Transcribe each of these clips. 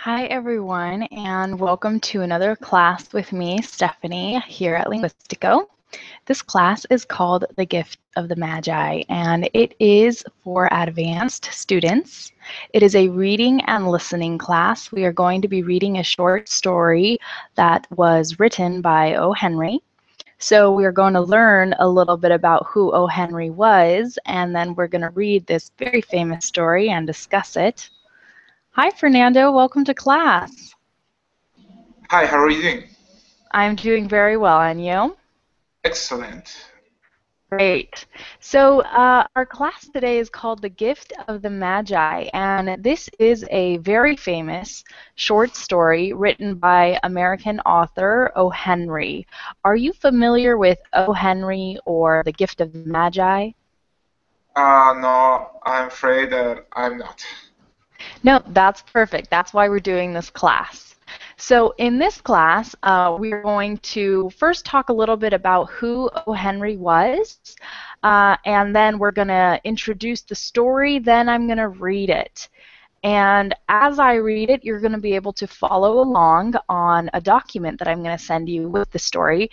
Hi, everyone, and welcome to another class with me, Stephanie, here at Linguistiko. This class is called The Gift of the Magi, and it is for advanced students. It is a reading and listening class. We are going to be reading a short story that was written by O. Henry. So we are going to learn a little bit about who O. Henry was, and then we're going to read this very famous story and discuss it. Hi, Fernando. Welcome to class. Hi, how are you doing? I'm doing very well, and you? Excellent. Great. So our class today is called The Gift of the Magi, and this is a very famous short story written by American author O. Henry. Are you familiar with O. Henry or The Gift of the Magi? No, I'm afraid that I'm not. No, that's perfect. That's why we're doing this class. So in this class, we're going to first talk a little bit about who O. Henry was, and then we're going to introduce the story, then I'm going to read it. And as I read it, you're going to be able to follow along on a document that I'm going to send you with the story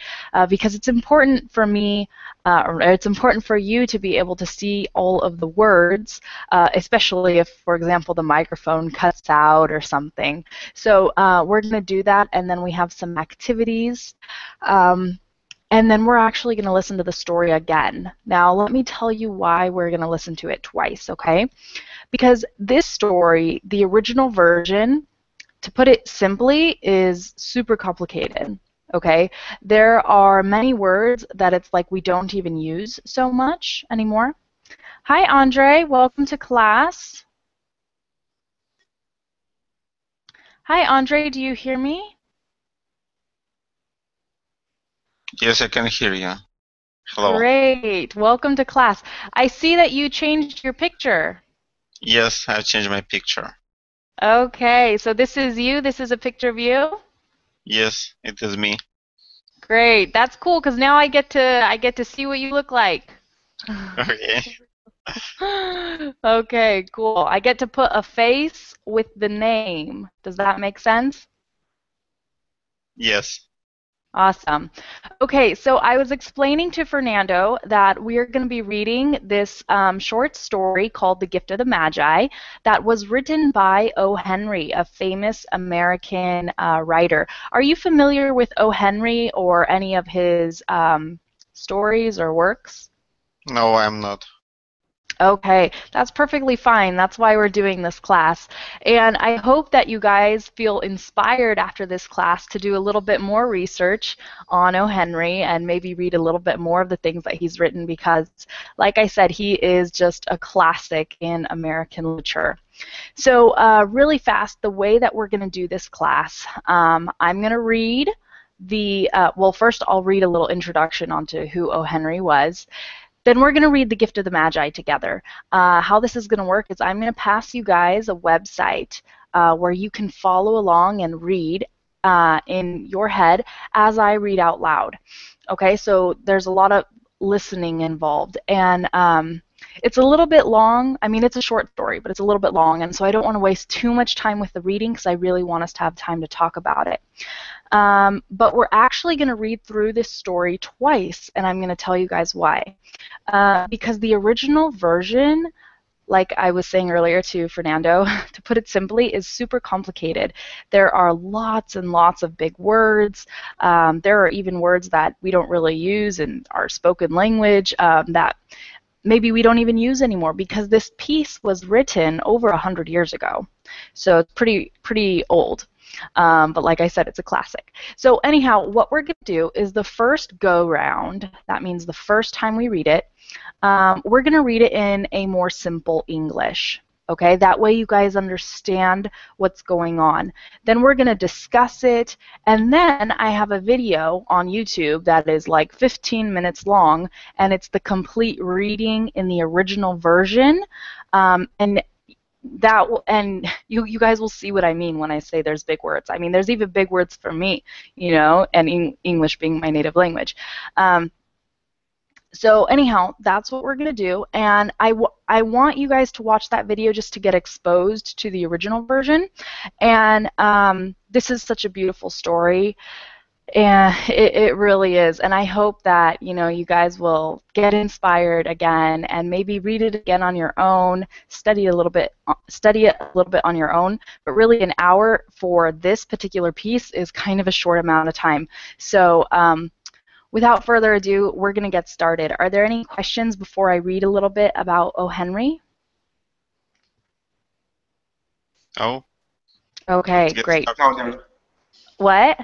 because it's important for me, or it's important for you to be able to see all of the words, especially if, for example, the microphone cuts out or something. So we're going to do that, and then we have some activities. And then we're actually going to listen to the story again. Now, let me tell you why we're going to listen to it twice, okay? Because this story, the original version, to put it simply, is super complicated. Okay? There are many words that it's like we don't even use so much anymore. Hi, Andre. Welcome to class. Hi, Andre. Do you hear me? Yes, I can hear you. Hello. Great. Welcome to class. I see that you changed your picture. Yes, I changed my picture. Okay, so this is you. This is a picture of you. Yes, it is me. Great. That's cool because now I get to see what you look like. Okay. Okay, cool. I get to put a face with the name. Does that make sense? Yes. Awesome. Okay, so I was explaining to Fernando that we are going to be reading this short story called The Gift of the Magi that was written by O. Henry, a famous American writer. Are you familiar with O. Henry or any of his stories or works? No, I'm not. Okay, that's perfectly fine. That's why we're doing this class. And I hope that you guys feel inspired after this class to do a little bit more research on O. Henry and maybe read a little bit more of the things that he's written because, like I said, he is just a classic in American literature. So really fast, the way that we're going to do this class, I'm going to read well, first I'll read a little introduction onto who O. Henry was. Then we're going to read The Gift of the Magi together. How this is going to work is I'm going to pass you guys a website where you can follow along and read in your head as I read out loud. Okay, so there's a lot of listening involved. And it's a little bit long. I mean, it's a short story, but it's a little bit long. And so I don't want to waste too much time with the reading because I really want us to have time to talk about it. But we're actually going to read through this story twice, and I'm going to tell you guys why. Because the original version, like I was saying earlier to Fernando, to put it simply, is super complicated. There are lots and lots of big words. There are even words that we don't really use in our spoken language that maybe we don't even use anymore because this piece was written over 100 years ago. So it's pretty old. But like I said, it's a classic. So anyhow, what we're going to do is the first go-round, that means the first time we read it, we're going to read it in a more simple English. Okay, that way you guys understand what's going on. Then we're going to discuss it, and then I have a video on YouTube that is like 15 minutes long, and it's the complete reading in the original version. And you guys will see what I mean when I say there's big words. I mean, there's even big words for me, and English being my native language. So anyhow, that's what we're going to do, and I want you guys to watch that video just to get exposed to the original version. And this is such a beautiful story, and it really is. And I hope that, you know, you guys will get inspired again and maybe read it again on your own, study it a little bit on your own. But really, an hour for this particular piece is kind of a short amount of time. So without further ado, we're going to get started. Are there any questions before I read a little bit about O. Henry? Oh, let's Okay, get great. started. No, there. What?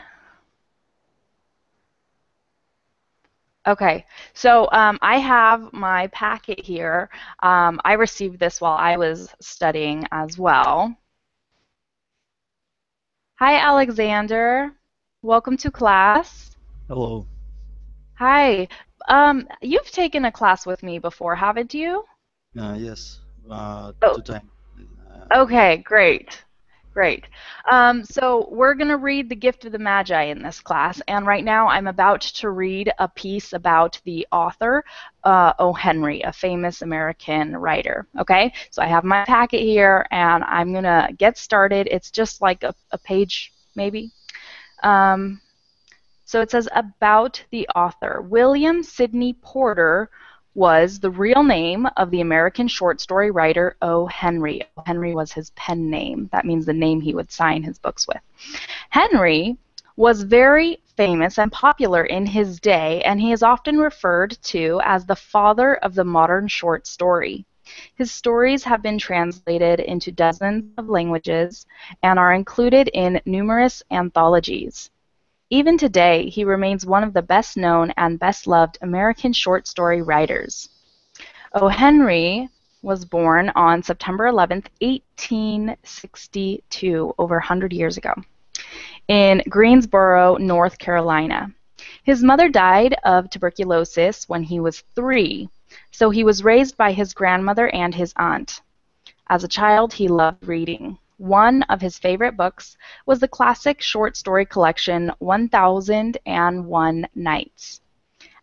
Okay, so I have my packet here. I received this while I was studying as well. Hi, Alexander. Welcome to class. Hello. Hi. You've taken a class with me before, haven't you? Yes. Oh, 2 times. okay, great. Great. So we're going to read The Gift of the Magi in this class, and right now I'm about to read a piece about the author, O. Henry, a famous American writer. Okay, so I have my packet here, and I'm going to get started. It's just like a page, maybe. Um, so it says about the author. William Sidney Porter was the real name of the American short story writer O. Henry. O. Henry was his pen name. That means the name he would sign his books with. Henry was very famous and popular in his day, and he is often referred to as the father of the modern short story. His stories have been translated into dozens of languages and are included in numerous anthologies. Even today, he remains one of the best-known and best-loved American short story writers. O. Henry was born on September 11th, 1862, over 100 years ago, in Greensboro, North Carolina. His mother died of tuberculosis when he was 3, so he was raised by his grandmother and his aunt. As a child, he loved reading. One of his favorite books was the classic short story collection 1001 Nights.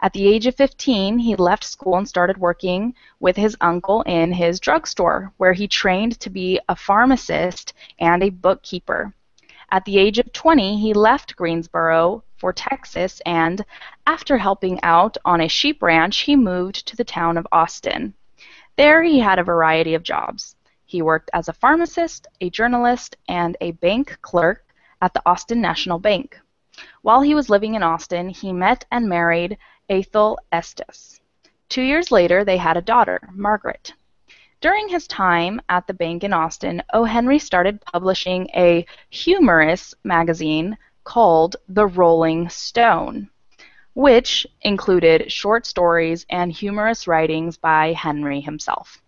At the age of 15, he left school and started working with his uncle in his drugstore, where he trained to be a pharmacist and a bookkeeper. At the age of 20, he left Greensboro for Texas, and after helping out on a sheep ranch, he moved to the town of Austin. There he had a variety of jobs. He worked as a pharmacist, a journalist, and a bank clerk at the Austin National Bank. While he was living in Austin, he met and married Ethel Estes. 2 years later, they had a daughter, Margaret. During his time at the bank in Austin, O. Henry started publishing a humorous magazine called The Rolling Stone, which included short stories and humorous writings by Henry himself.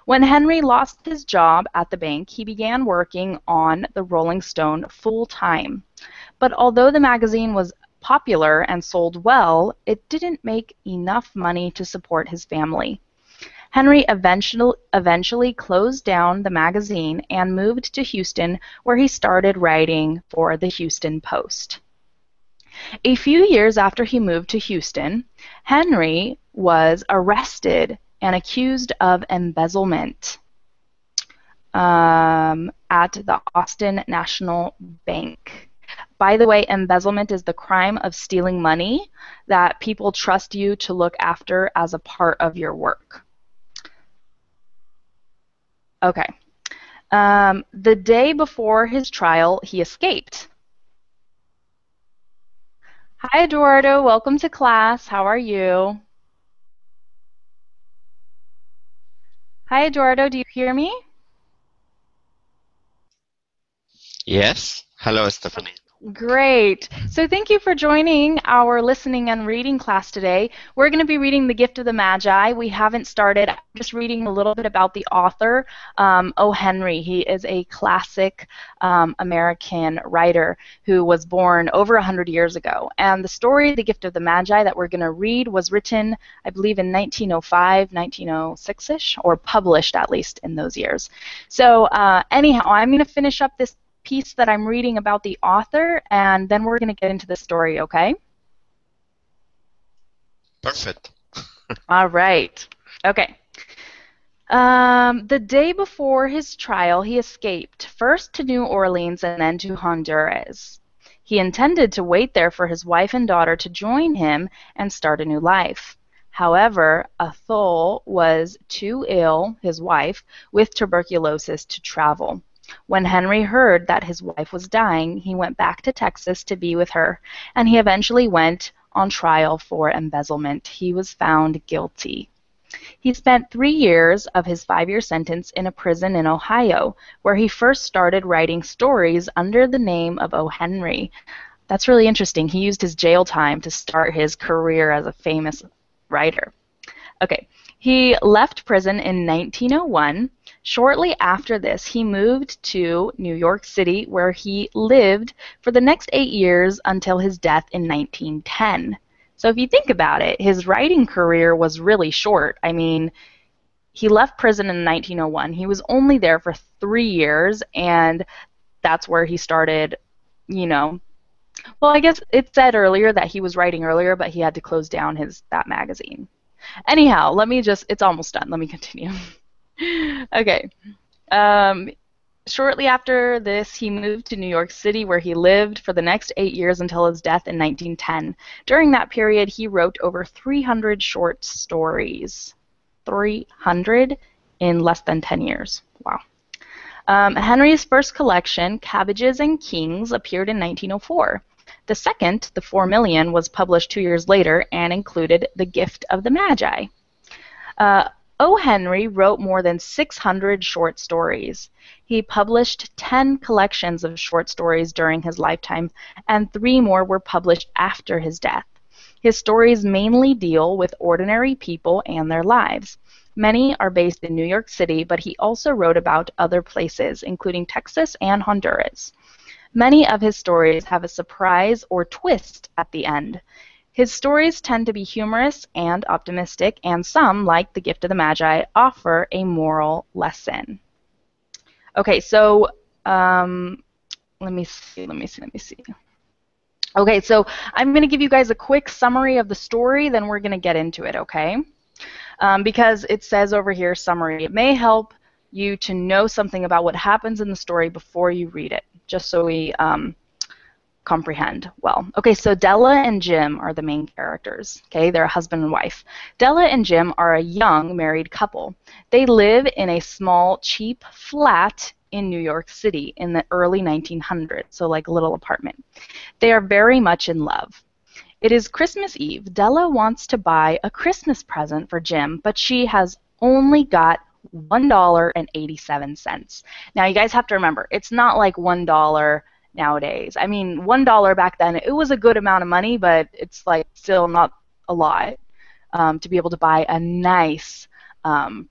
When Henry lost his job at the bank, he began working on the Rolling Stone full-time. But although the magazine was popular and sold well, it didn't make enough money to support his family. Henry eventually closed down the magazine and moved to Houston, where he started writing for the Houston Post. A few years after he moved to Houston, Henry was arrested and accused of embezzlement at the Austin National Bank. By the way, embezzlement is the crime of stealing money that people trust you to look after as a part of your work. Okay. The day before his trial, he escaped. Hi, Eduardo. Welcome to class. How are you? Hi, Eduardo. Do you hear me? Yes. Hello, Stephanie. Great. So thank you for joining our listening and reading class today. We're going to be reading The Gift of the Magi. We haven't started. I'm just reading a little bit about the author, O. Henry. He is a classic American writer who was born over 100 years ago. And the story, The Gift of the Magi, that we're going to read was written, I believe, in 1905, 1906-ish, or published at least in those years. So anyhow, I'm going to finish up this piece that I'm reading about the author, and then we're going to get into the story, okay? Perfect. All right. Okay. The day before his trial, he escaped, first to New Orleans and then to Honduras. He intended to wait there for his wife and daughter to join him and start a new life. However, Athol was too ill, his wife, with tuberculosis to travel. When Henry heard that his wife was dying, he went back to Texas to be with her, and he eventually went on trial for embezzlement. He was found guilty. He spent 3 years of his 5-year sentence in a prison in Ohio, where he first started writing stories under the name of O. Henry. That's really interesting. He used his jail time to start his career as a famous writer. Okay, he left prison in 1901. Shortly after this, he moved to New York City, where he lived for the next 8 years until his death in 1910. So if you think about it, his writing career was really short. I mean, he left prison in 1901. He was only there for 3 years, and that's where he started, you know. Well, I guess it said earlier that he was writing earlier, but he had to close down that magazine. Anyhow, it's almost done. Let me continue. Okay. Um, Shortly after this, he moved to New York City, where he lived for the next 8 years until his death in 1910. During that period, he wrote over 300 short stories. 300 in less than 10 years. Wow. Henry's first collection, Cabbages and Kings, appeared in 1904. The second, The 4,000,000, was published 2 years later and included The Gift of the Magi. O. Henry wrote more than 600 short stories. He published 10 collections of short stories during his lifetime, and 3 more were published after his death. His stories mainly deal with ordinary people and their lives. Many are based in New York City, but he also wrote about other places, including Texas and Honduras. Many of his stories have a surprise or twist at the end. His stories tend to be humorous and optimistic, and some, like The Gift of the Magi, offer a moral lesson. Okay, so let me see. Okay, so I'm going to give you guys a quick summary of the story, then we're going to get into it, okay? Because it says over here, summary. It may help you to know something about what happens in the story before you read it, just so we comprehend well. Okay, so Della and Jim are the main characters. Okay, they're a husband and wife. Della and Jim are a young married couple. They live in a small, cheap flat in New York City in the early 1900s, so like a little apartment. They are very much in love. It is Christmas Eve. Della wants to buy a Christmas present for Jim, but she has only got $1.87. Now, you guys have to remember, it's not like $1 nowadays. I mean, $1 back then, it was a good amount of money, but it's like still not a lot to be able to buy a nice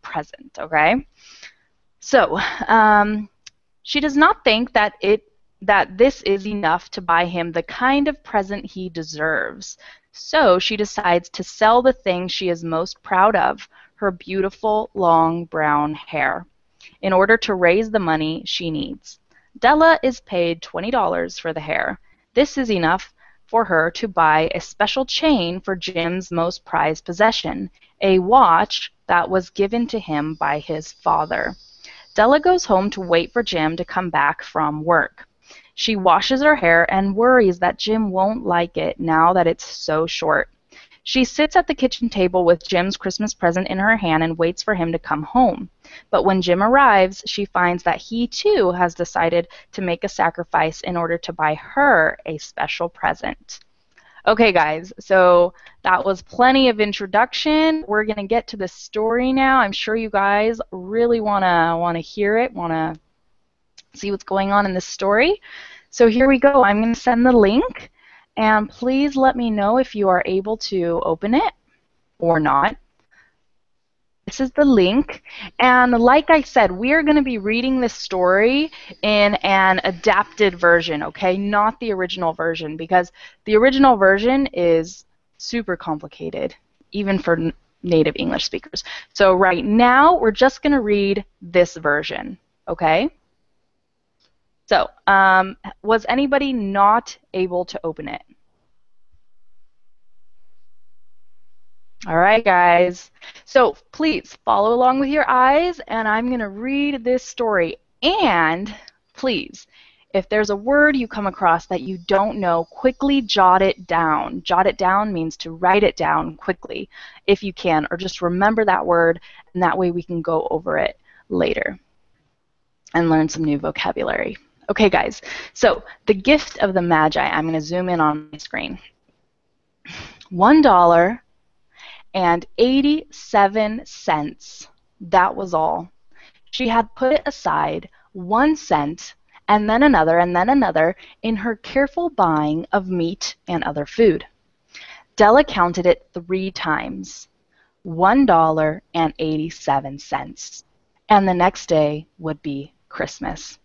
present, okay? So, she does not think that this is enough to buy him the kind of present he deserves. So she decides to sell the thing she is most proud of, her beautiful long brown hair, in order to raise the money she needs. Della is paid $20 for the hair. This is enough for her to buy a special chain for Jim's most prized possession, a watch that was given to him by his father. Della goes home to wait for Jim to come back from work. She washes her hair and worries that Jim won't like it now that it's so short. She sits at the kitchen table with Jim's Christmas present in her hand and waits for him to come home. But when Jim arrives, she finds that he too has decided to make a sacrifice in order to buy her a special present. Okay, guys, so that was plenty of introduction. We're going to get to the story now. I'm sure you guys really want to hear it, want to see what's going on in this story. So here we go. I'm going to send the link, and please let me know if you are able to open it or not. This is the link, and like I said, we are going to be reading this story in an adapted version, okay? Not the original version, because the original version is super complicated, even for native English speakers. So right now, we're just going to read this version, okay? So, was anybody not able to open it? All right, guys. So please follow along with your eyes, and I'm going to read this story. And please, if there's a word you come across that you don't know, quickly jot it down. Jot it down means to write it down quickly if you can, or just remember that word, and that way we can go over it later and learn some new vocabulary. Okay, guys. So the gift of the Magi, I'm going to zoom in on my screen. $1.87. That was all. She had put aside 1 cent and then another in her careful buying of meat and other food. Della counted it 3 times. $1.87. And the next day would be Christmas.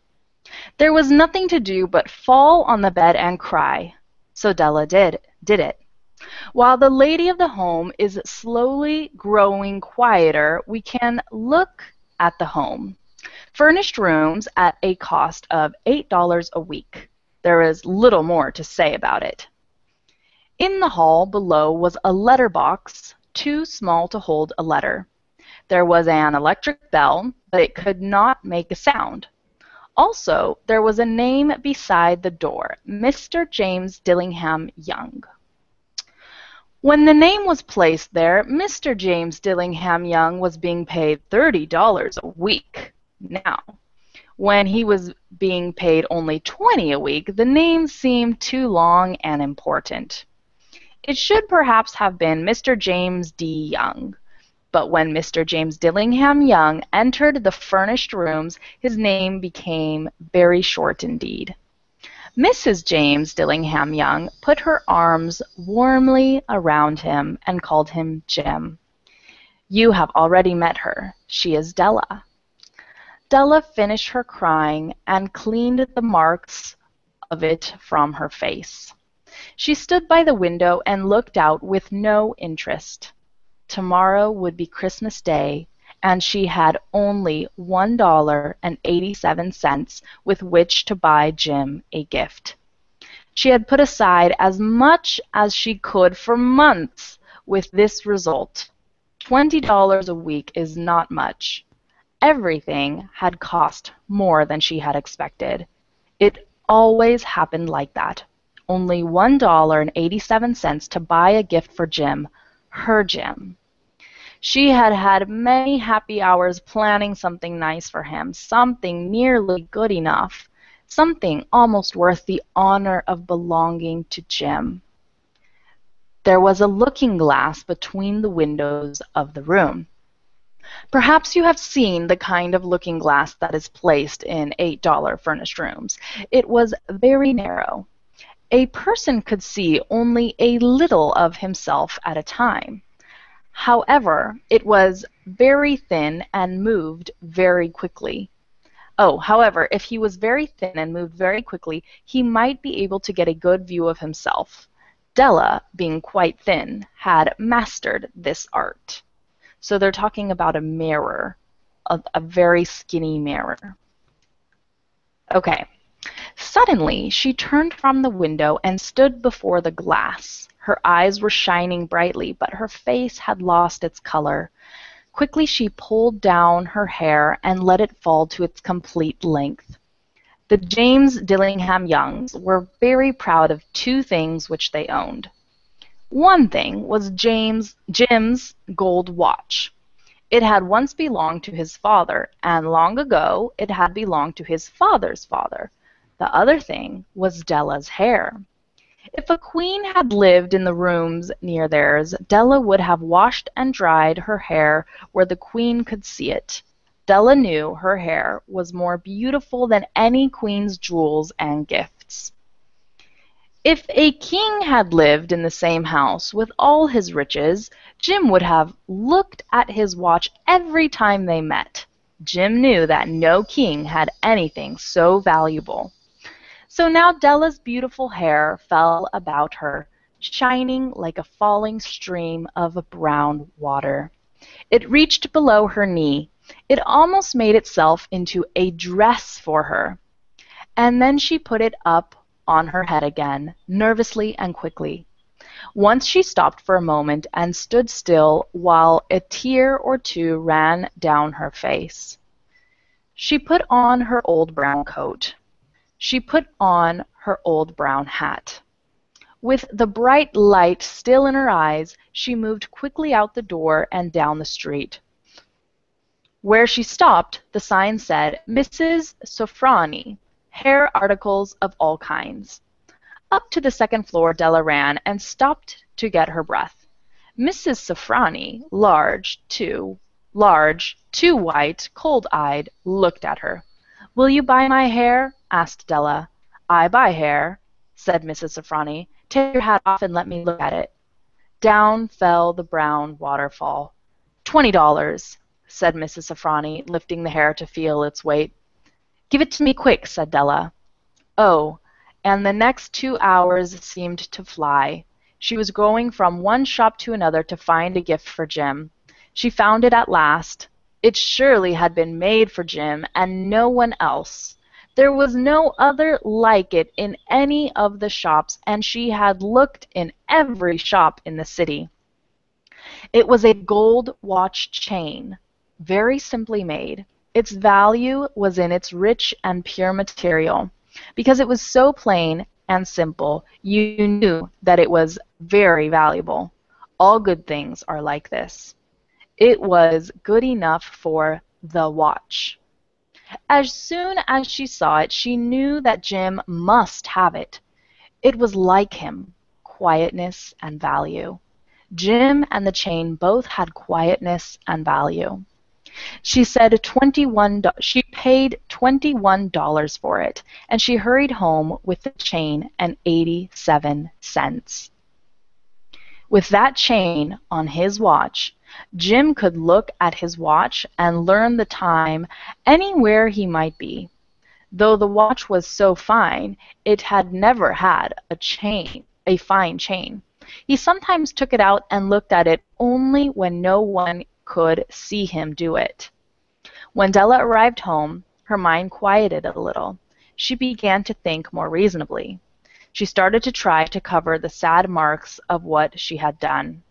There was nothing to do but fall on the bed and cry. So Della did it. While the lady of the home is slowly growing quieter, we can look at the home. Furnished rooms at a cost of $8 a week. There is little more to say about it. In the hall below was a letter box, too small to hold a letter. There was an electric bell, but it could not make a sound. Also, there was a name beside the door, Mr. James Dillingham Young. When the name was placed there, Mr. James Dillingham Young was being paid $30 a week. Now, when he was being paid only $20 a week, the name seemed too long and important. It should perhaps have been Mr. James D. Young. But when Mr. James Dillingham Young entered the furnished rooms, his name became very short indeed. Mrs. James Dillingham Young put her arms warmly around him and called him Jim. You have already met her. She is Della. Della finished her crying and cleaned the marks of it from her face. She stood by the window and looked out with no interest. Tomorrow would be Christmas Day, and she had only $1.87 with which to buy Jim a gift. She had put aside as much as she could for months with this result. $20 a week is not much. Everything had cost more than she had expected. It always happened like that. Only $1.87 to buy a gift for Jim, her Jim. She had had many happy hours planning something nice for him, something nearly good enough, something almost worth the honor of belonging to Jim. There was a looking glass between the windows of the room. Perhaps you have seen the kind of looking glass that is placed in $8 furnished rooms. It was very narrow. A person could see only a little of himself at a time. However, it was very thin and moved very quickly. However, if he was very thin and moved very quickly, he might be able to get a good view of himself. Della, being quite thin, had mastered this art. So they're talking about a mirror, a very skinny mirror. Okay. Suddenly, she turned from the window and stood before the glass. Her eyes were shining brightly, but her face had lost its color. Quickly she pulled down her hair and let it fall to its complete length. The James Dillingham Youngs were very proud of 2 things which they owned. One thing was Jim's gold watch. It had once belonged to his father, and long ago it had belonged to his father's father. The other thing was Della's hair. If a queen had lived in the rooms near theirs, Della would have washed and dried her hair where the queen could see it. Della knew her hair was more beautiful than any queen's jewels and gifts. If a king had lived in the same house with all his riches, Jim would have looked at his watch every time they met. Jim knew that no king had anything so valuable. So now Della's beautiful hair fell about her, shining like a falling stream of brown water. It reached below her knee. It almost made itself into a dress for her. And then she put it up on her head again, nervously and quickly. Once she stopped for a moment and stood still while a tear or two ran down her face. She put on her old brown coat. She put on her old brown hat. With the bright light still in her eyes, she moved quickly out the door and down the street. Where she stopped, the sign said, "Mrs. Sofroni, hair articles of all kinds." Up to the second floor Della ran and stopped to get her breath. Mrs. Sofroni, large, too white, cold-eyed, looked at her. "Will you buy my hair?" asked Della. "I buy hair," said Mrs. Sofroni. "Take your hat off and let me look at it." Down fell the brown waterfall. $20, said Mrs. Sofroni, lifting the hair to feel its weight. "Give it to me quick," said Della. Oh, and the next 2 hours seemed to fly. She was going from one shop to another to find a gift for Jim. She found it at last. It surely had been made for Jim and no one else. There was no other like it in any of the shops, and she had looked in every shop in the city. It was a gold watch chain, very simply made. Its value was in its rich and pure material. Because it was so plain and simple, you knew that it was very valuable. All good things are like this. It was good enough for the watch. As soon as she saw it, she knew that Jim must have it. It was like him, quietness and value. Jim and the chain both had quietness and value. She paid $21 for it, and she hurried home with the chain and 87 cents. With that chain on his watch, Jim could look at his watch and learn the time anywhere he might be. Though the watch was so fine, it had never had a fine chain. He sometimes took it out and looked at it only when no one could see him do it. When Della arrived home, her mind quieted a little. She began to think more reasonably. She started to try to cover the sad marks of what she had done.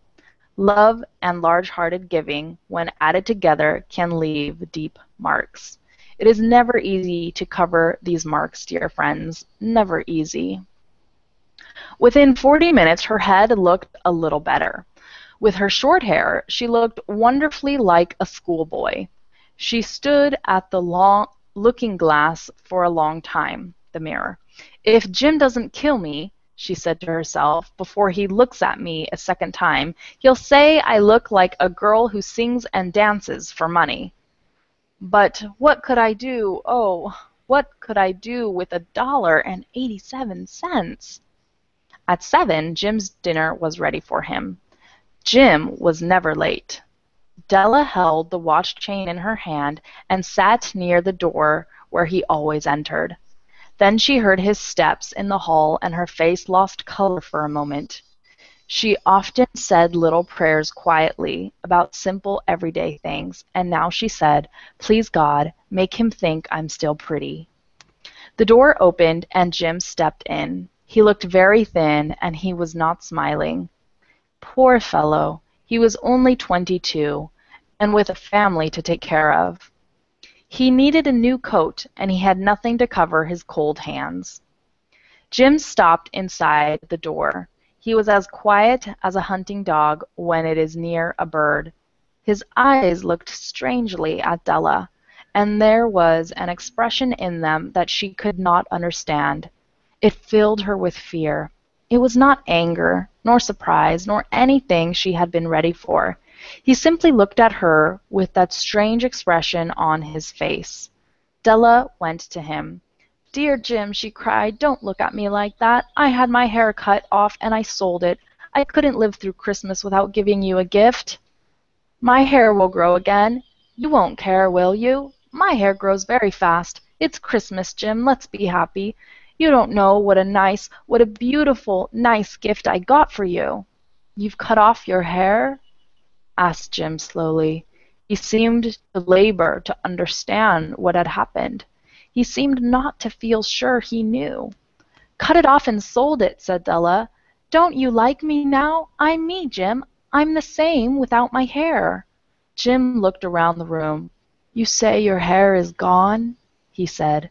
Love and large-hearted giving, when added together, can leave deep marks. It is never easy to cover these marks, dear friends, never easy. Within 40 minutes, her head looked a little better. With her short hair, she looked wonderfully like a schoolboy. She stood at the looking glass for a long time, the mirror. "If Jim doesn't kill me," she said to herself, "before he looks at me a second time, he'll say I look like a girl who sings and dances for money. But what could I do? Oh, what could I do with $1.87? At 7, Jim's dinner was ready for him. Jim was never late. Della held the watch chain in her hand and sat near the door where he always entered. Then she heard his steps in the hall and her face lost color for a moment. She often said little prayers quietly about simple everyday things, and now she said, "Please God, make him think I'm still pretty." The door opened and Jim stepped in. He looked very thin and he was not smiling. Poor fellow, he was only 22, and with a family to take care of. He needed a new coat, and he had nothing to cover his cold hands. Jim stopped inside the door. He was as quiet as a hunting dog when it is near a bird. His eyes looked strangely at Della, and there was an expression in them that she could not understand. It filled her with fear. It was not anger, nor surprise, nor anything she had been ready for. He simply looked at her with that strange expression on his face. Della went to him. "Dear Jim," she cried, "don't look at me like that. I had my hair cut off and I sold it. I couldn't live through Christmas without giving you a gift. My hair will grow again. You won't care, will you? My hair grows very fast. It's Christmas, Jim. Let's be happy. You don't know what a beautiful, nice gift I got for you." "You've cut off your hair?" asked Jim slowly. He seemed to labor to understand what had happened. He seemed not to feel sure he knew. "Cut it off and sold it," said Della. Don't you like me now? I'm me, Jim. I'm the same without my hair. Jim looked around the room. You say your hair is gone? He said.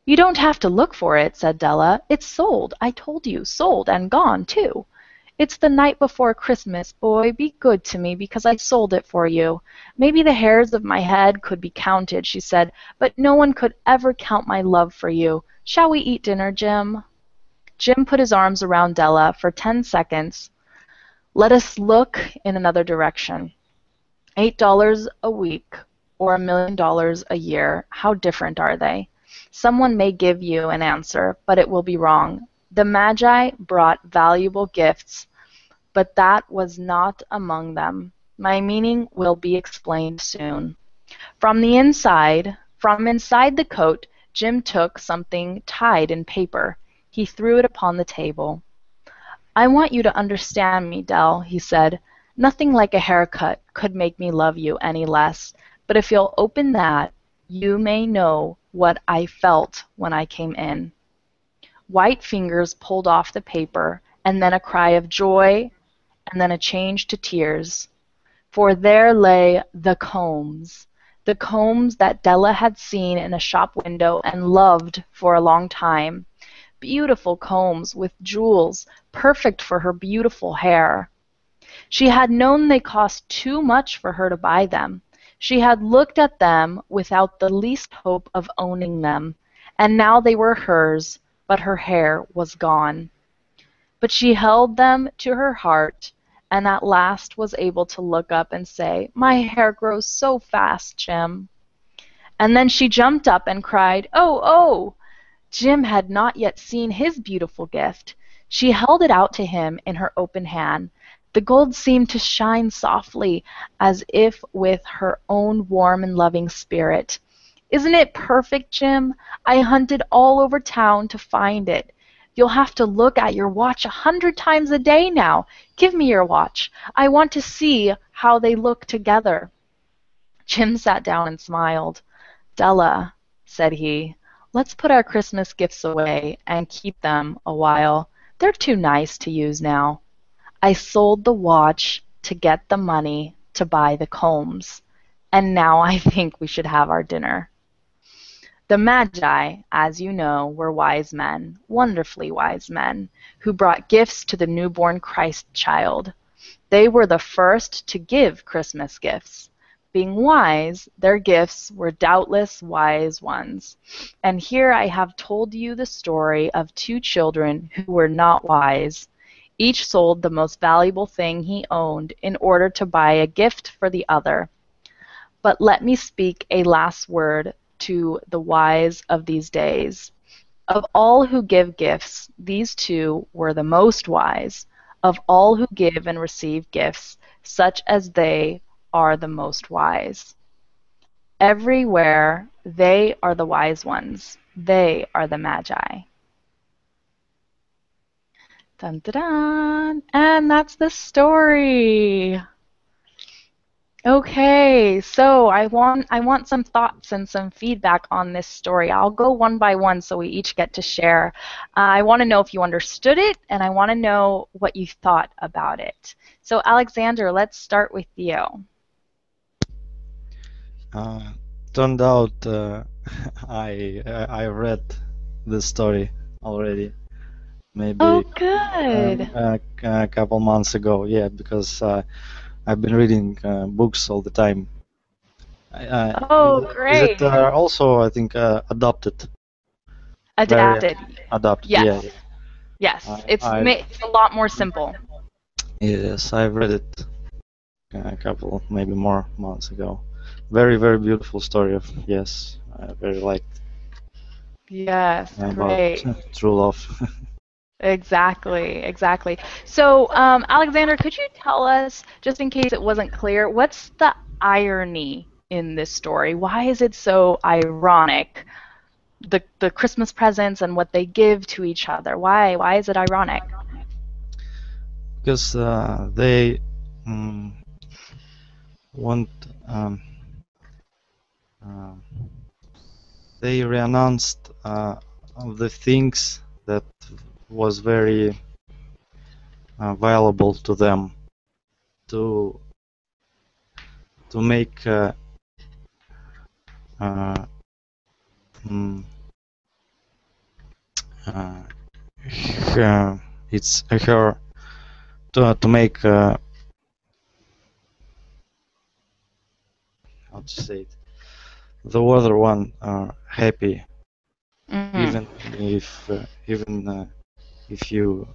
You don't have to look for it, said Della. It's sold. I told you, sold and gone, too. It's the night before Christmas, boy. Be good to me because I sold it for you. Maybe the hairs of my head could be counted, she said, but no one could ever count my love for you. Shall we eat dinner, Jim? Jim put his arms around Della for 10 seconds. Let us look in another direction. $8 a week or $1,000,000 a year, how different are they? Someone may give you an answer, but it will be wrong. The Magi brought valuable gifts, but that was not among them. My meaning will be explained soon. From inside the coat, Jim took something tied in paper. He threw it upon the table. I want you to understand me, Dell, he said. Nothing like a haircut could make me love you any less, but if you'll open that, you may know what I felt when I came in. White fingers pulled off the paper, and then a cry of joy, and then a change to tears. For there lay the combs that Della had seen in a shop window and loved for a long time. Beautiful combs with jewels, perfect for her beautiful hair. She had known they cost too much for her to buy them. She had looked at them without the least hope of owning them, and now they were hers, but her hair was gone. But she held them to her heart, and at last was able to look up and say, My hair grows so fast, Jim. And then she jumped up and cried, Oh, oh! Jim had not yet seen his beautiful gift. She held it out to him in her open hand. The gold seemed to shine softly, as if with her own warm and loving spirit. Isn't it perfect, Jim? I hunted all over town to find it. You'll have to look at your watch 100 times a day now. Give me your watch. I want to see how they look together. Jim sat down and smiled. Della, said he, let's put our Christmas gifts away and keep them a while. They're too nice to use now. I sold the watch to get the money to buy the combs, and now I think we should have our dinner. The Magi, as you know, were wise men, wonderfully wise men, who brought gifts to the newborn Christ child. They were the first to give Christmas gifts. Being wise, their gifts were doubtless wise ones. And here I have told you the story of two children who were not wise. Each sold the most valuable thing he owned in order to buy a gift for the other. But let me speak a last word to the wise of these days. Of all who give gifts, these two were the most wise. Of all who give and receive gifts, such as they are the most wise. Everywhere, they are the wise ones. They are the Magi. Dun, dun, dun. And that's the story. Okay, so I want some thoughts and some feedback on this story. I'll go one by one so we each get to share. I want to know if you understood it, and I want to know what you thought about it. So Alexander, let's start with you. Turned out I read the story already, maybe Oh, good. a couple months ago. Yeah, because I've been reading books all the time. Oh, Is it great. also, I think, adopted? Very Adapted. adapted. Yes. Yeah. Yes. It's I it's a lot more simple. yes, I've read it a couple, maybe more months ago. Very, very beautiful story of yes, I very liked Yes, about great. true love. Exactly, exactly. So, Alexander, could you tell us, just in case it wasn't clear, what's the irony in this story? Why is it so ironic? The Christmas presents and what they give to each other. Why is it ironic? Because they want uh, they renounced of the things that was very available to them to make uh, mm, uh, it's her to make how to say it, the other one happy, even if you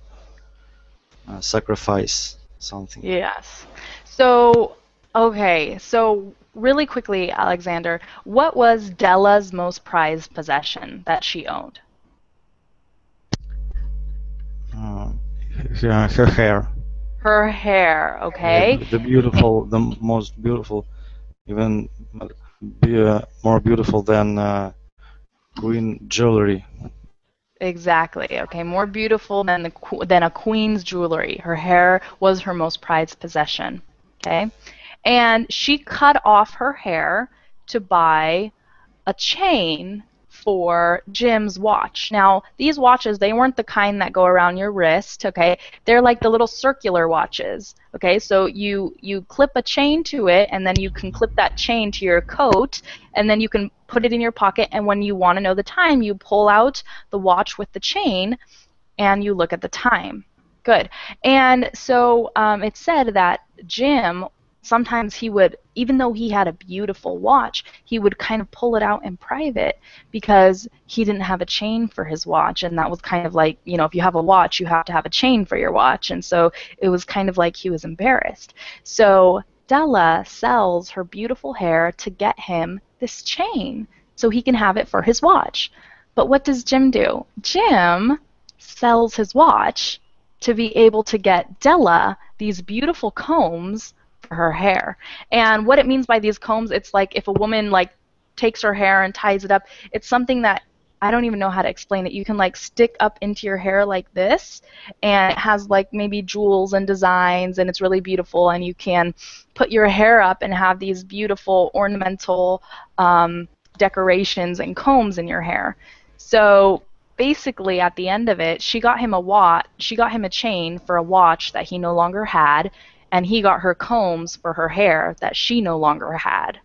sacrifice something. Yes. So, okay. So, really quickly, Alexander, what was Della's most prized possession that she owned? Uh, her hair, Her hair, okay? the most beautiful, even more beautiful than queen jewelry. Exactly. Okay, more beautiful than than a queen's jewelry. Her hair was her most prized possession. Okay? And she cut off her hair to buy a chain for Jim's watch. Now, these watches, they weren't the kind that go around your wrist, okay? They're like the little circular watches, okay? So you clip a chain to it, and then you can clip that chain to your coat, and then you can put it in your pocket, and when you want to know the time, you pull out the watch with the chain, and you look at the time. Good. And so it said that Jim, sometimes he would, even though he had a beautiful watch, he would kind of pull it out in private because he didn't have a chain for his watch. And that was kind of like, you know, if you have a watch, you have to have a chain for your watch. And so it was kind of like he was embarrassed. So Della sells her beautiful hair to get him this chain so he can have it for his watch. But what does Jim do? Jim sells his watch to be able to get Della these beautiful combs for her hair. And what it means by these combs, it's like if a woman like takes her hair and ties it up, it's something that I don't even know how to explain it. You can like stick up into your hair like this, and it has like maybe jewels and designs, and it's really beautiful, and you can put your hair up and have these beautiful ornamental decorations and combs in your hair. So basically at the end of it, she got him a chain for a watch that he no longer had, and he got her combs for her hair that she no longer had.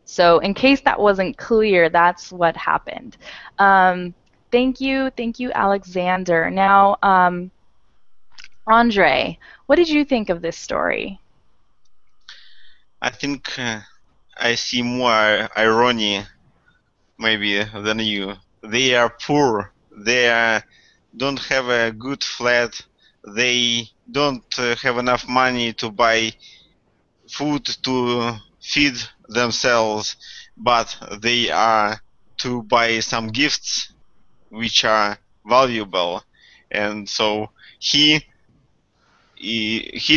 So in case that wasn't clear, that's what happened. Thank you, Alexander. Now, Andre, what did you think of this story? I think I see more irony maybe than you. They are poor. They don't have a good flat. They don't have enough money to buy food to feed themselves, but they are to buy some gifts which are valuable. And so he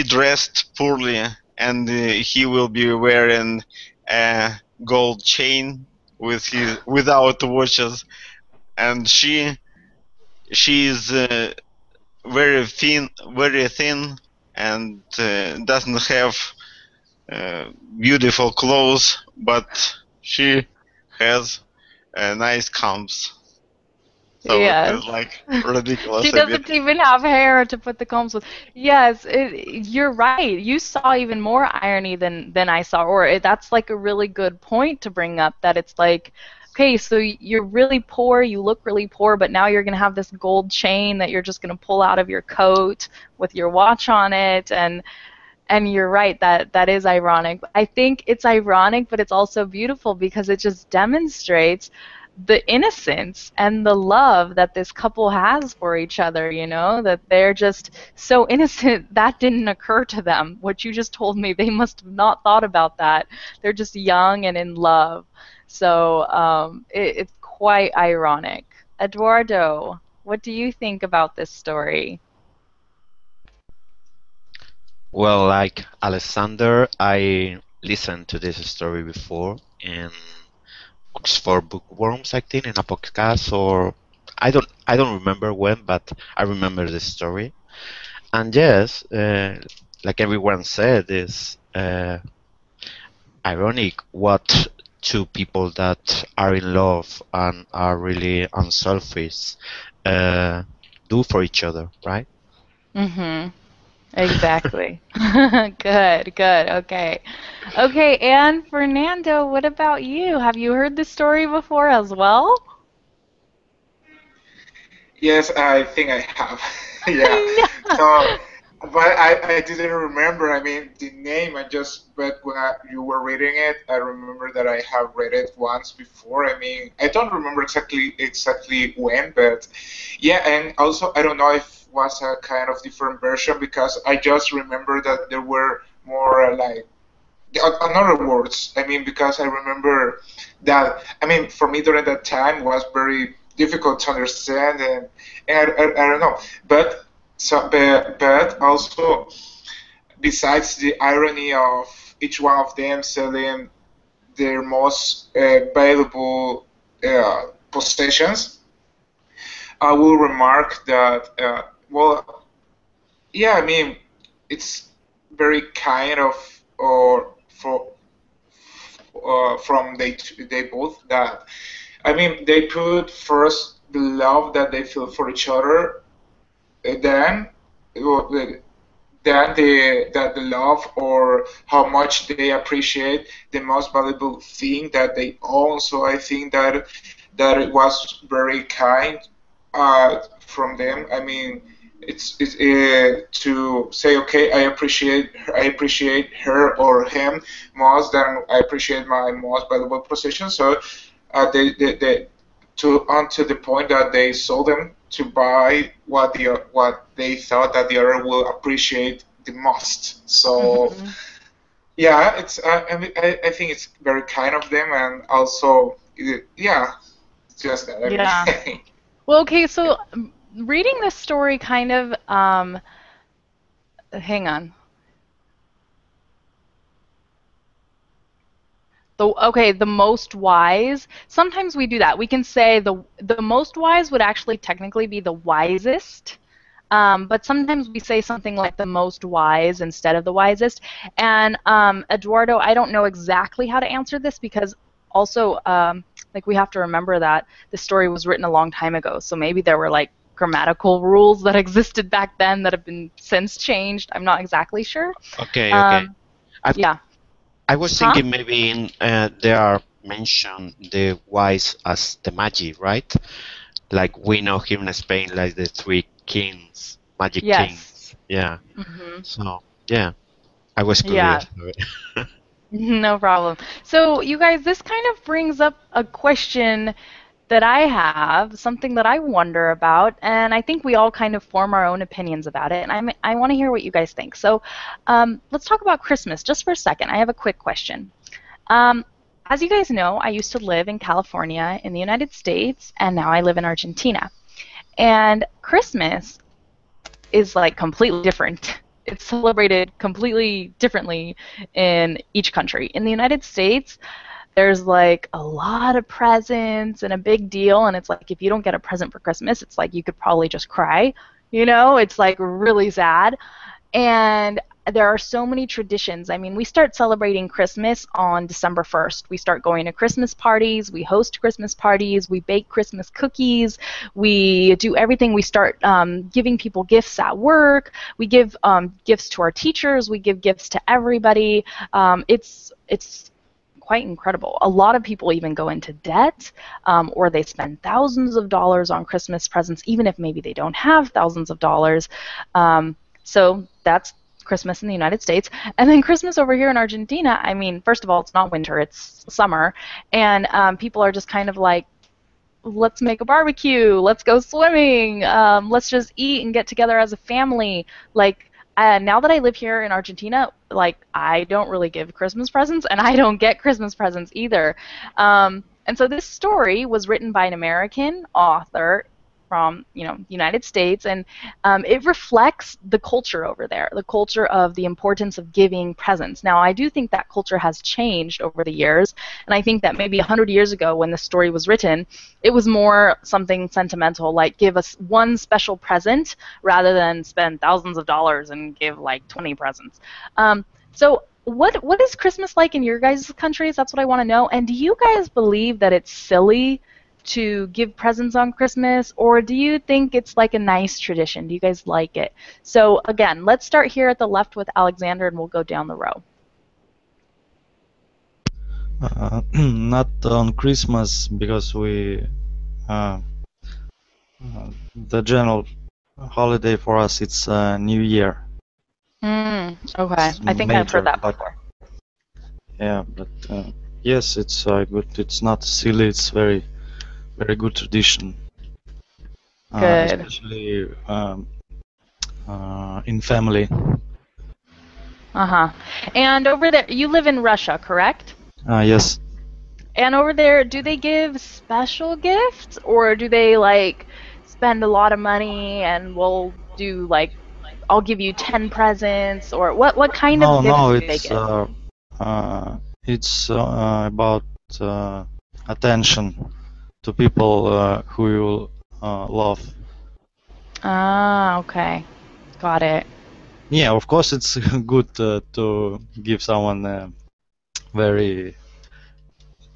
dressed poorly, and he will be wearing a gold chain without watches, and she is very thin, and doesn't have beautiful clothes, but she has nice combs. So it Yes. is like ridiculous She a bit. doesn't even have hair to put the combs with. Yes, you're right. You saw even more irony than I saw, or that's like a really good point to bring up. That it's like, okay, so you're really poor, you look really poor, but now you're gonna have this gold chain that you're just gonna pull out of your coat with your watch on it, and you're right that that is ironic. I think it's ironic, but it's also beautiful because it just demonstrates the innocence and the love that this couple has for each other, you know, that they're just so innocent. That didn't occur to them. What you just told me, they must have not thought about that. They're just young and in love. So it's quite ironic. Eduardo, what do you think about this story? Well, like Alexander, I listened to this story before in Oxford Bookworms, I think, in a podcast, or I don't remember when, but I remember the story. And yes, like everyone said, is ironic what two people that are in love and are really unselfish uh, do for each other, right? Mm-hmm. Exactly. Good, good. Okay. Okay, and Fernando, what about you? Have you heard this story before as well? Yes, I think I have. Yeah. No. So, but I didn't remember. I mean, the name. But when you were reading it, I remember that I have read it once before. I mean, I don't remember exactly when, but yeah. And also, I don't know if it was a kind of different version because I just remember that there were more like another words. I mean, because I remember that. I mean, for me during that time was very difficult to understand, and I don't know. But but also besides the irony of each one of them selling their most valuable possessions, I will remark that well, yeah, I mean, it's very kind of or for from they both that I mean they put first the love that they feel for each other, then well, then the love or how much they appreciate the most valuable thing that they own. So I think that it was very kind from them. I mean, it's to say okay, I appreciate her or him more than I appreciate my most valuable possession. So they to onto the point that they sold them to buy what they thought that the other will appreciate the most. So Hmm. yeah, it's I mean I think it's very kind of them, and also yeah, it's just that I Yeah. mean. Well, okay, so reading this story kind of hang on. The most wise. Sometimes we do that. We can say the most wise would actually technically be the wisest. But sometimes we say something like the most wise instead of the wisest. And Eduardo, I don't know exactly how to answer this because also, like we have to remember that the story was written a long time ago. So maybe there were like grammatical rules that existed back then that have been since changed. I'm not exactly sure. Okay, okay. Um, I yeah. I was Huh? thinking maybe there are mentioned the wise as the Magi, right? Like we know him in Spain, like the three kings, magic Yes. kings. Yeah. Hmm. So yeah, I was Yeah. curious. No problem. So, you guys, this kind of brings up a question that I have, something that I wonder about, and I think we all kind of form our own opinions about it, and I want to hear what you guys think. So, let's talk about Christmas just for a second. I have a quick question. Um, as you guys know, I used to live in California in the United States, and now I live in Argentina. And Christmas is like completely different. It's celebrated completely differently in each country. In the United States, there's like a lot of presents and a big deal, and it's like if you don't get a present for Christmas, it's like you could probably just cry. It's like really sad. And there are so many traditions. I mean, we start celebrating Christmas on December 1st. We start going to Christmas parties, we host Christmas parties, we bake Christmas cookies, we do everything. We start giving people gifts at work, we give gifts to our teachers, we give gifts to everybody. It's quite incredible. A lot of people even go into debt, or they spend thousands of dollars on Christmas presents, even if maybe they don't have thousands of dollars. So that's Christmas in the United States. And then Christmas over here in Argentina, I mean, first of all, it's not winter, it's summer. And people are just kind of like, let's make a barbecue, let's go swimming, let's just eat and get together as a family. Like, now that I live here in Argentina, like, I don't really give Christmas presents, and I don't get Christmas presents either. And so this story was written by an American author from United States, and it reflects the culture over there, the culture of the importance of giving presents. Now, I do think that culture has changed over the years, and I think that maybe 100 years ago when the story was written, it was more something sentimental, like give us one special present rather than spend thousands of dollars and give like 20 presents. So what is Christmas like in your guys' countries? That's what I want to know. And do you guys believe that it's silly to give presents on Christmas, or do you think it's like a nice tradition? Do you guys like it? So again, let's start here at the left with Alexander, and we'll go down the row. Not on Christmas because the general holiday for us it's New Year. Okay, It's I think I've heard major, that but before. yeah, but yes, it's good. It's not silly. It's very good tradition, Good. especially in family. And over there, you live in Russia, correct? Yes. And over there, do they give special gifts, or do they like spend a lot of money and will do like, I'll give you 10 presents, or what kind of gifts No, do they give? it's about attention to people who you love. Okay. Got it. Yeah, of course, it's good to give someone a very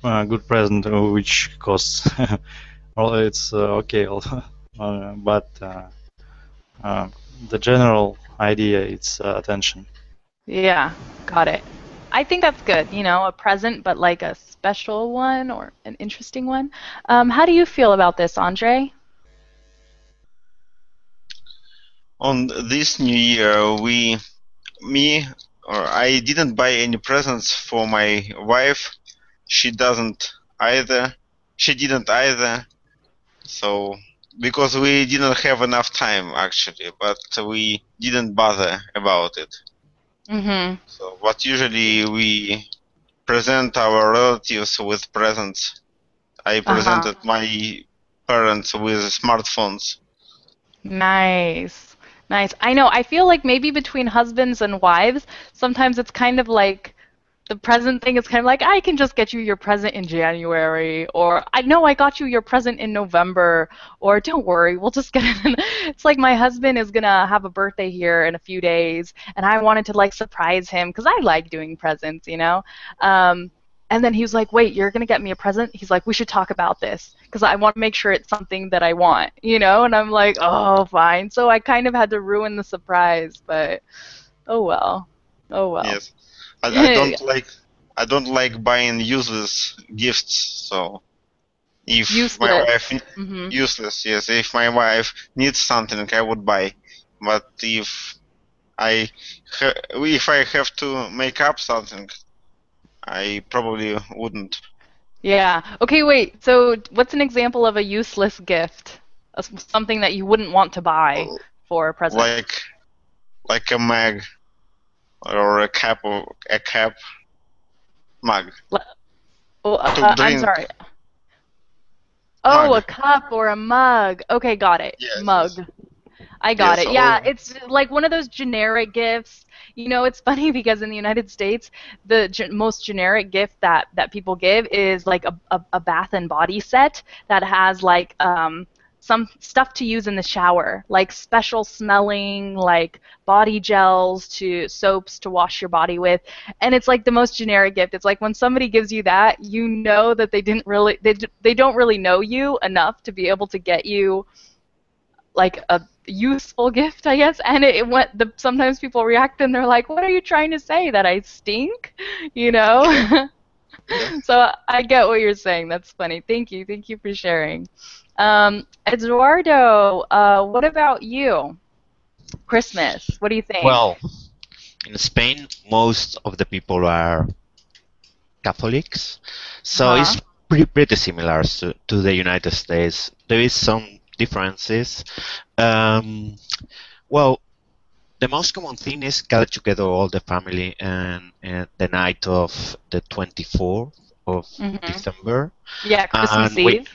good present, which costs. Well, it's okay, but the general idea it's attention. Yeah, got it. I think that's good, a present, but like a special one or an interesting one. How do you feel about this, Andre? On this New Year, I didn't buy any presents for my wife. She didn't either. So, because we didn't have enough time actually, but we didn't bother about it. So, but usually we present our relatives with presents. I presented my parents with smartphones. Nice. Nice. I know. I feel like maybe between husbands and wives, sometimes it's kind of like the present thing is kind of like, I can just get you your present in January, or I know I got you your present in November, or don't worry, we'll just get it in. It's like my husband is gonna have a birthday here in a few days, and I wanted to like surprise him because I like doing presents. And then he was like, wait, you're gonna get me a present? He's like, we should talk about this because I want to make sure it's something that I want. And I'm like, oh, fine. So I kind of had to ruin the surprise, but oh well. Oh well. Yes. I don't like buying useless gifts. So if my wife useless, yes, if my wife needs something, I would buy. But if I have to make up something, I probably wouldn't. Yeah. Okay, wait. So what's an example of a useless gift? Something that you wouldn't want to buy for a present? Like a mug or a cap mug. I'm sorry. Oh, mug. A cup or a mug. Okay, got it. Yes, mug. Yes. I got it. Yeah, it's like one of those generic gifts. It's funny because in the United States, the most generic gift that people give is like a bath and body set that has like some stuff to use in the shower, like special smelling, like body gels to soaps to wash your body with. And it's like the most generic gift. It's like when somebody gives you that, you know that they don't really know you enough to be able to get you like a useful gift, I guess. And sometimes people react and they're like, what are you trying to say, that I stink? Yeah. So I get what you're saying. That's funny. Thank you for sharing. Eduardo, what about you? Christmas, what do you think? Well, in Spain, most of the people are Catholics, so it's pretty similar to the United States. There is some differences. Well, the most common thing is gather together all the family and the night of the 24th of December. Yeah, Christmas Eve.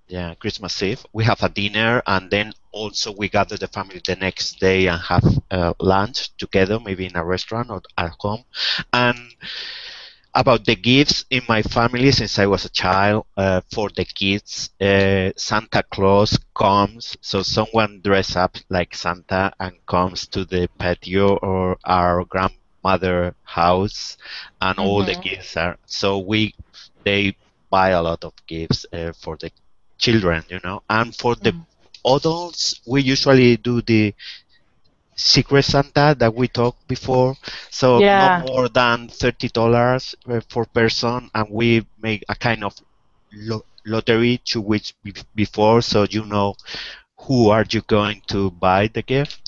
Yeah, Christmas Eve. We have a dinner, and then also we gather the family the next day and have lunch together, maybe in a restaurant or at home. And about the gifts in my family, since I was a child, for the kids, Santa Claus comes, so someone dress up like Santa and comes to the patio or our grandmother house, and all the gifts are, so they buy a lot of gifts for the children, and for the adults, we usually do the Secret Santa that we talked before. So no Yeah. more than $30 per person, and we make a kind of lottery 2 weeks before, so you know who are you going to buy the gift.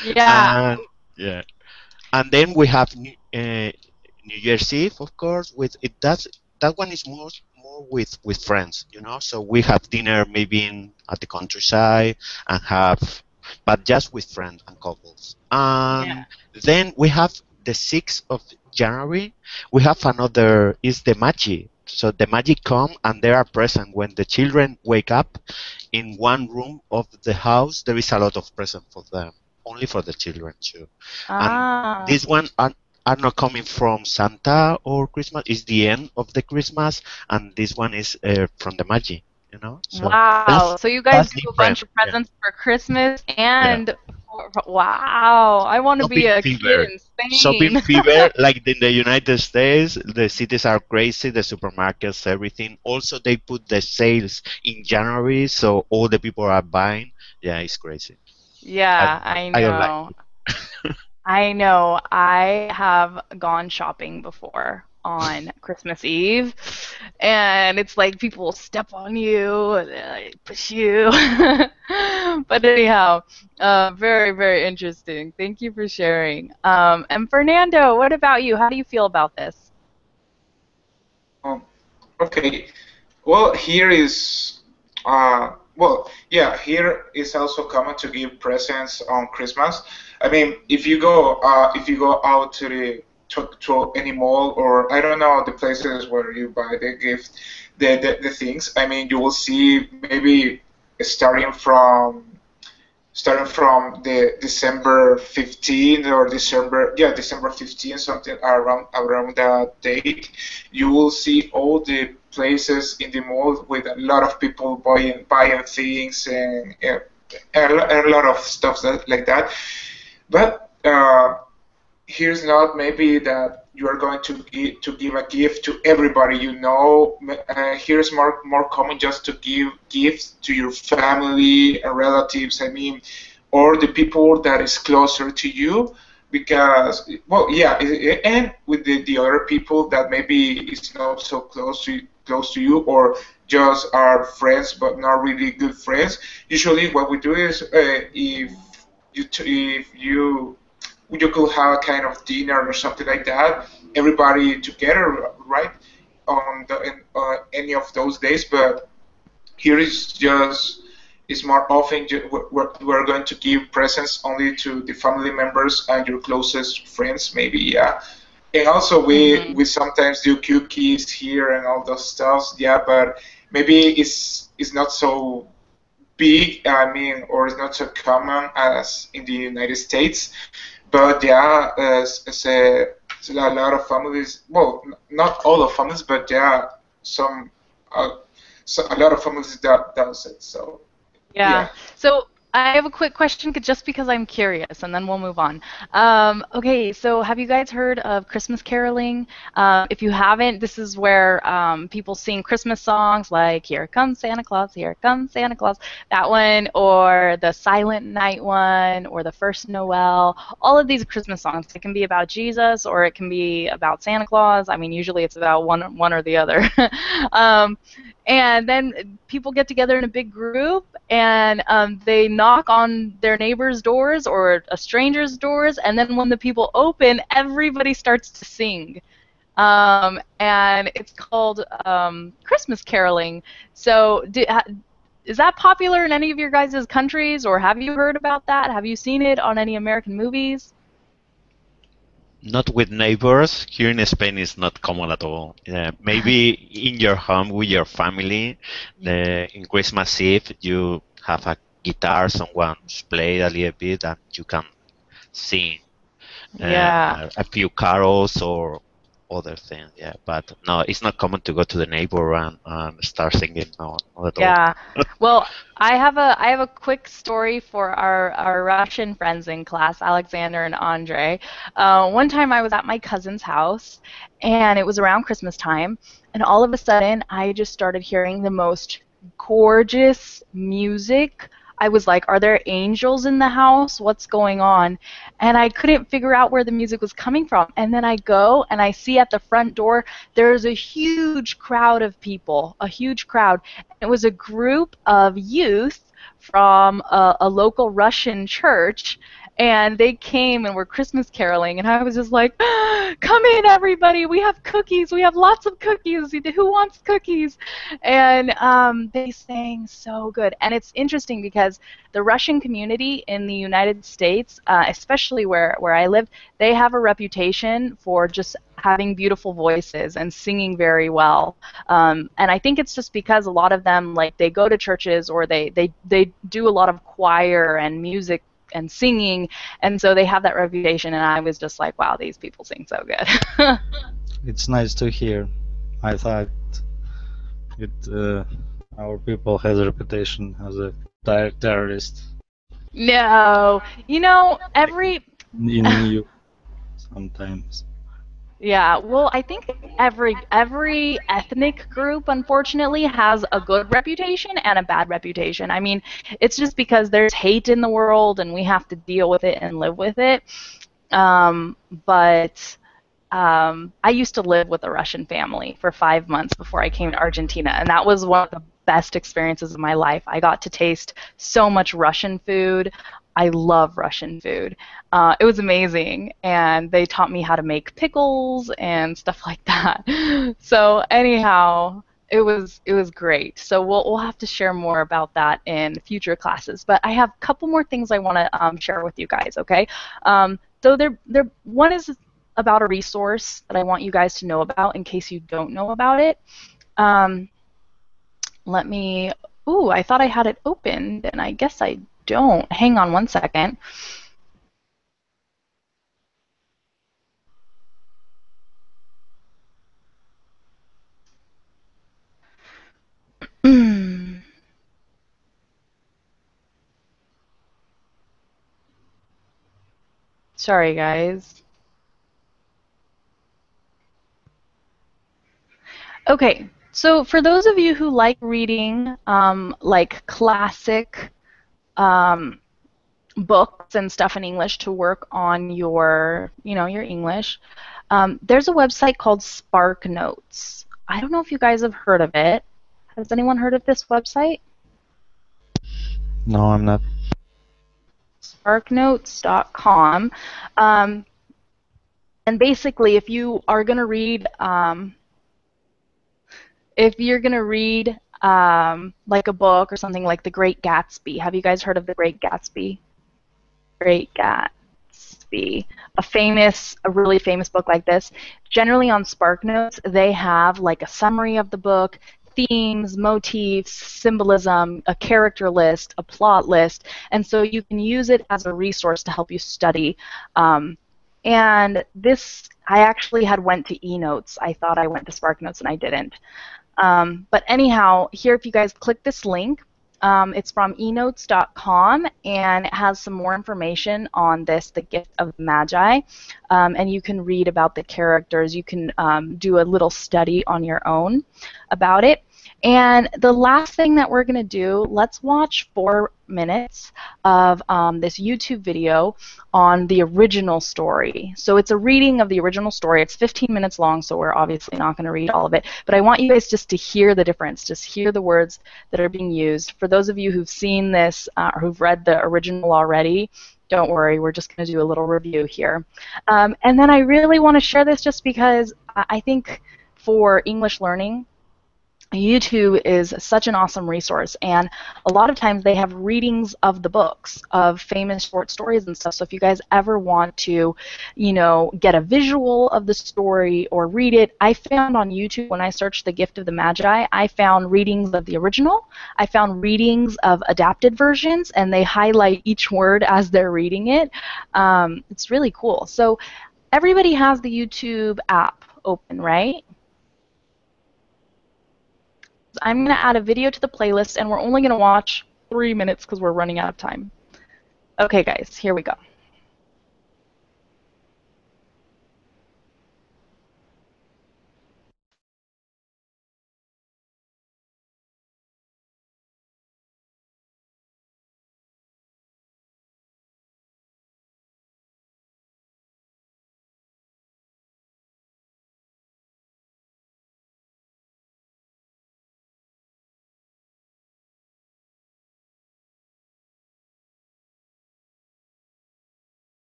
Yeah. And yeah, and then we have New Year's Eve, of course. With it, that one is more with friends, So we have dinner maybe at the countryside and have, but just with friends and couples. Yeah. And then we have the 6th of January. We have another is the Magi. So the Magi come and they are present when the children wake up. In one room of the house, there is a lot of present for them, only for the children too. And Ah. this one are not coming from Santa or Christmas. It's the end of the Christmas, and this one is from the Magi. So Wow. So you guys that's do a different. bunch of Yeah, presents for Christmas yeah. and wow. I want to be Shopping a kid fever. in Shopping Spain. fever, like in the United States, the cities are crazy, the supermarkets, everything. Also, they put the sales in January, so all the people are buying. Yeah, it's crazy. I Yeah, don't like. I I don't like know. it. I know. I have gone shopping before on Christmas Eve, and it's like people step on you, and they like, push you. But anyhow, very, very interesting. Thank you for sharing. And Fernando, what about you? How do you feel about this? Um, okay. Well, here is, here is also common to give presents on Christmas. I mean, if you go out to to any mall, or I don't know, the places where you buy the gift, the things. I mean, you will see maybe starting from the December 15th or December 15th, something around that date, you will see all the places in the mall with a lot of people buying things and a lot of stuff like that. But here's not maybe that you are going to give a gift to everybody you know. Here's more common just to give gifts to your family and relatives. I mean, or the people that is closer to you, because and with the other people that maybe is not so close to you, or just are friends but not really good friends. Usually, what we do is if you could have a kind of dinner or something like that, everybody together, right? Any of those days, but here is just is more often we're going to give presents only to the family members and your closest friends, maybe, yeah. And also Hmm. we sometimes do cookies here and all those stuffs, yeah, but maybe it's not so big, I mean, or it's not so common as in the United States. But yeah, as a lot of families, well, not all of families, but yeah, some, uh, a lot of families that does it. So Yeah. yeah. So I have a quick question just because I'm curious, and then we'll move on. Okay, so have you guys heard of Christmas caroling? If you haven't, this is where people sing Christmas songs like "Here Comes Santa Claus, Here Comes Santa Claus," that one, or the Silent Night one, or the First Noel. All of these Christmas songs. It can be about Jesus, or it can be about Santa Claus. I mean, usually it's about one or the other. um, and then people get together in a big group and they knock on their neighbors' doors or a stranger's doors, and then when the people open, everybody starts to sing. And it's called Christmas caroling. So, is that popular in any of your guys' countries, or have you heard about that? Have you seen it on any American movies? Not with neighbors. Here in Spain, it's not common at all. Maybe in your home with your family, in Christmas Eve, you have a guitar, someone play a little bit, and you can sing Yeah. a few carols or other things. Yeah, but no, it's not common to go to the neighbor and start singing. No, not at all. Yeah. Well, I have a quick story for our Russian friends in class, Alexander and Andre. One time I was at my cousin's house, and it was around Christmas time, and all of a sudden I just started hearing the most gorgeous music. I was like, are there angels in the house? What's going on? And I couldn't figure out where the music was coming from. And then I go and I see at the front door there's a huge crowd of people, a huge crowd. It was a group of youth from a local Russian church, and they came and were Christmas caroling, and I was just like, come in, everybody, we have cookies, we have lots of cookies, who wants cookies? And they sang so good. And it's interesting because the Russian community in the United States, especially where I live, they have a reputation for just having beautiful voices and singing very well. And I think it's just because a lot of them, like, they go to churches, or they do a lot of choir and music and singing, and so they have that reputation, and I was just like, wow, these people sing so good. It's nice to hear. I thought it our people has a reputation as a terrorist No, every in EU sometimes. yeah, well, I think every ethnic group, unfortunately, has a good reputation and a bad reputation. I mean, it's just because there's hate in the world, and we have to deal with it and live with it. Um, but I used to live with a Russian family for 5 months before I came to Argentina, and that was one of the best experiences of my life. I got to taste so much Russian food. I love Russian food. It was amazing, and they taught me how to make pickles and stuff like that. So anyhow, it was great. So we'll have to share more about that in future classes. But I have a couple more things I want to share with you guys. Okay. So one is about a resource that I want you guys to know about in case you don't know about it. Um, let me, ooh, I thought I had it opened, and I guess I don't. Hang on one second. Sorry, guys. Okay, so for those of you who like reading like classic um, books and stuff in English to work on your English, there's a website called Spark Notes. I don't know if you guys have heard of it. Has anyone heard of this website? No, I'm not. Sparknotes.com. Um, and basically, if you're gonna read like a book or something like The Great Gatsby, have you guys heard of The Great Gatsby? Great Gatsby, a really famous book like this. Generally on SparkNotes, they have like a summary of the book, themes, motifs, symbolism, a character list, a plot list, and so you can use it as a resource to help you study. And this, I actually had went to eNotes. I thought I went to SparkNotes and I didn't. But anyhow, here if you guys click this link, it's from enotes.com, and it has some more information on this, the gift of Magi, and you can read about the characters. You can do a little study on your own about it. And the last thing that we're going to do, let's watch 4 minutes of this YouTube video on the original story. So it's a reading of the original story. It's 15 minutes long, so we're obviously not going to read all of it. But I want you guys just to hear the difference, just hear the words that are being used. For those of you who've seen this or who've read the original already, don't worry, we're just going to do a little review here. And then I really want to share this just because I think for English learning, YouTube is such an awesome resource, and a lot of times they have readings of the books of famous short stories and stuff. So if you guys ever want to, get a visual of the story or read it, I found on YouTube when I searched The Gift of the Magi, I found readings of the original, I found readings of adapted versions, and they highlight each word as they're reading it. It's really cool. So everybody has the YouTube app open, right? I'm going to add a video to the playlist, and we're only going to watch 3 minutes because we're running out of time. Okay, guys, here we go.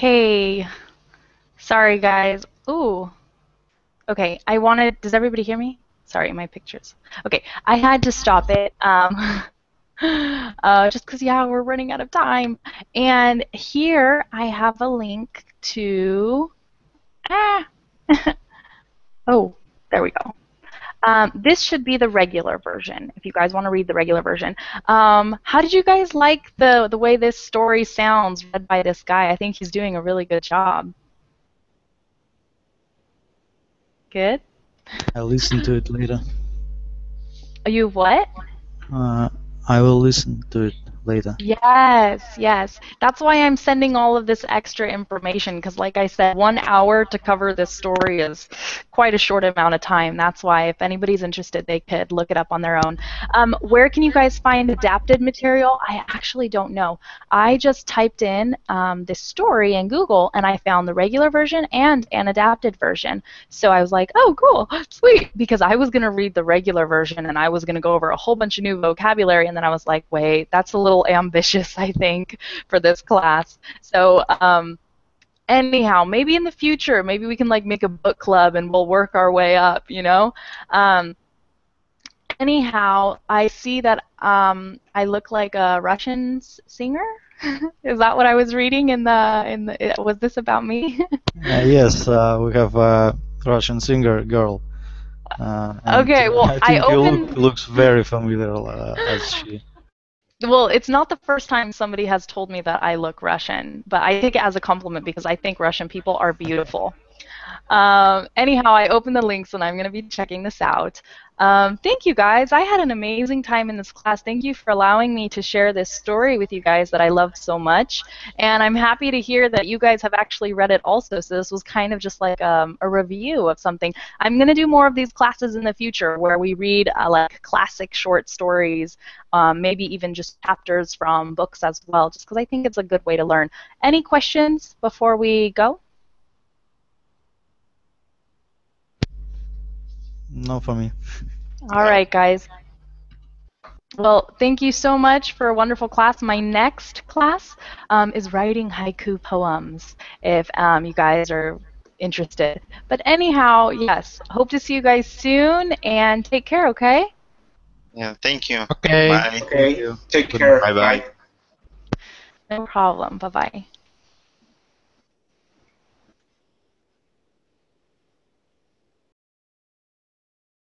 Okay. Sorry, guys. Ooh. Okay, does everybody hear me? Sorry, my pictures. Okay, I had to stop it. Just because, yeah, we're running out of time. And here I have a link to, ah, oh, there we go. This should be the regular version, if you guys want to read the regular version. How did you guys like the way this story sounds read by this guy? I think he's doing a really good job. Good? I'll listen to it later. You what? I will listen to it later. Yes, yes. That's why I'm sending all of this extra information because, like I said, 1 hour to cover this story is quite a short amount of time. That's why, if anybody's interested, they could look it up on their own. Where can you guys find adapted material? I actually don't know. I just typed in this story in Google and I found the regular version and an adapted version. So I was like, oh, cool, sweet, because I was going to read the regular version and I was going to go over a whole bunch of new vocabulary, and then I was like, wait, that's a little ambitious, I think, for this class. So anyhow, maybe in the future, maybe we can like make a book club and we'll work our way up, you know? Anyhow, I see that I look like a Russian singer. Is that what I was reading was this about me? Yes, we have a Russian singer girl. And Okay, well, I I think you opened. looks very familiar as she. Well, it's not the first time somebody has told me that I look Russian, but I take it as a compliment because I think Russian people are beautiful. Anyhow, I opened the links and I'm going to be checking this out. Thank you guys. I had an amazing time in this class. Thank you for allowing me to share this story with you guys that I love so much. And I'm happy to hear that you guys have actually read it also. So this was kind of just like a review of something. I'm going to do more of these classes in the future where we read like classic short stories, maybe even just chapters from books as well, just because I think it's a good way to learn. Any questions before we go? No, for me. All right, guys. Well, thank you so much for a wonderful class. My next class is writing haiku poems, if you guys are interested. But anyhow, yes, hope to see you guys soon, and take care, okay? Yeah, thank you. Okay. Bye. Thank Okay, you. take Goodbye. care. Bye bye. Bye. No problem. Bye-bye.